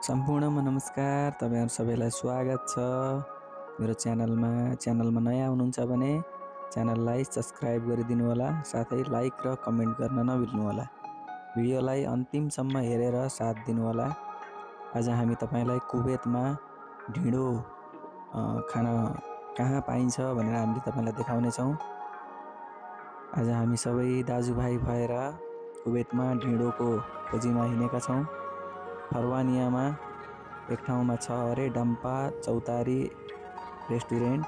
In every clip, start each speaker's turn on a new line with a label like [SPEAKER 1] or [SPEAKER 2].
[SPEAKER 1] सम्पूर्णमा नमस्कार। तपाईहरु सबैलाई स्वागत छ मेरो च्यानलमा नयाँ हुनुहुन्छ भने च्यानललाई सब्स्क्राइब गरिदिनु होला, साथै लाइक र कमेन्ट गर्न नबिर्नु होला। भिडियोलाई अन्तिमसम्म हेरेर साथ दिनु होला। आज हामी तपाईलाई कुवेतमा ढिँडो खान कहाँ पाइन्छ भनेर हामीले तपाईलाई देखाउने छौं। आज हामी सबै दाजुभाइ भएर कुवेतमा ढिँडोको खोजीमा हिँडेका छौं। फरवानियामा एक ठाउँमा छ अरे डम्पा चौतारी रेस्टुरेन्ट,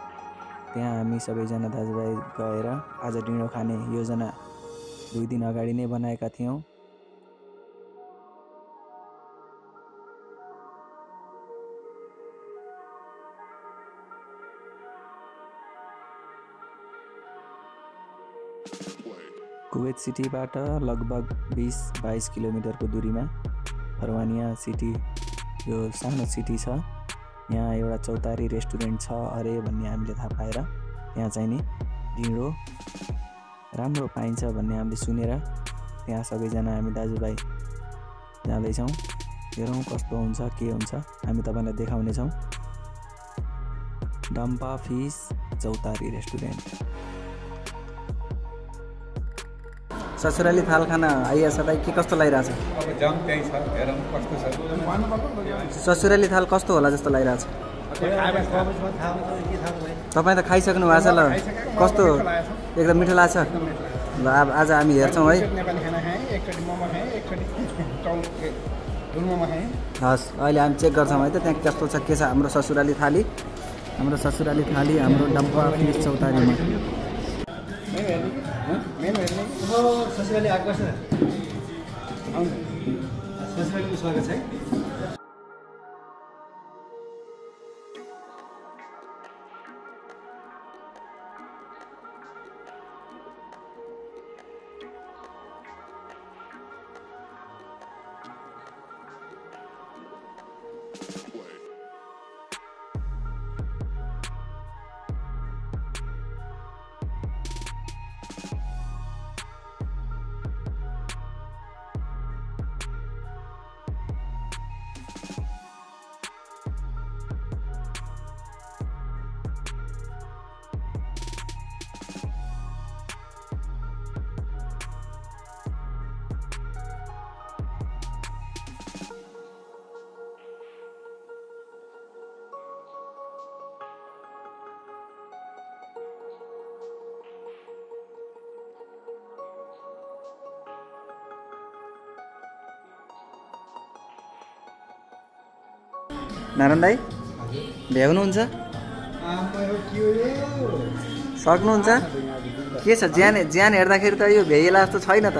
[SPEAKER 1] त्यहाँ हामी सबैजना दाजुभाइ गएर आज ढिँडो खाने योजना 2 दिन अगाडि नै बनाएका थियौं। कुवेत सिटीबाट लगभग 20-22 किलोमिटरको दूरीमा फरवानिया सिटी यो सानो सिटी छ। यहाँ एउटा चौतारी रेस्टुरेन्ट छ अरे भन्ने हामीले थाहा पाएर त्यहाँ चाहिँ नि ढिँडो राम्रो पाइन्छ भन्ने हामीले सुनेर त्यहाँ सबैजना हामी दाजुभाइ जाँदैछौँ। हेरौँ कस्तो हुन्छ के हुन्छ, हामी तपाईलाई देखाउने छौँ। डम्पा फिस चौतारी रेस्टुरेन्ट। ससुराली थाल खाना आइया सबै के कस्तो लागिरहेछ?
[SPEAKER 2] अब जाम त्यही छ, हेरौँ कस्तो छ।
[SPEAKER 1] ससुराली थाल कस्तो होला जस्तो लागिरहेछ? तपाईँ त खाइसक्नु भएको छ ल, कस्तो एकदम मिठो लाग्छ? ल अब आज हामी हेर्छौँ है। हस्, अहिले हामी चेक गर्छौँ है त त्यहाँ कस्तो छ के छ हाम्रो ससुराली थाली। हाम्रो ससुराली थाली हाम्रो डम्पा फिस चौतारीमा। ससुराली आएको छ, ससुरालीको स्वागत छ है। नारायण दाई भ्याउनुहुन्छ? सक्नुहुन्छ? के छ ज्यान हेर्दाखेरि त यो भ्याइला जस्तो छैन त।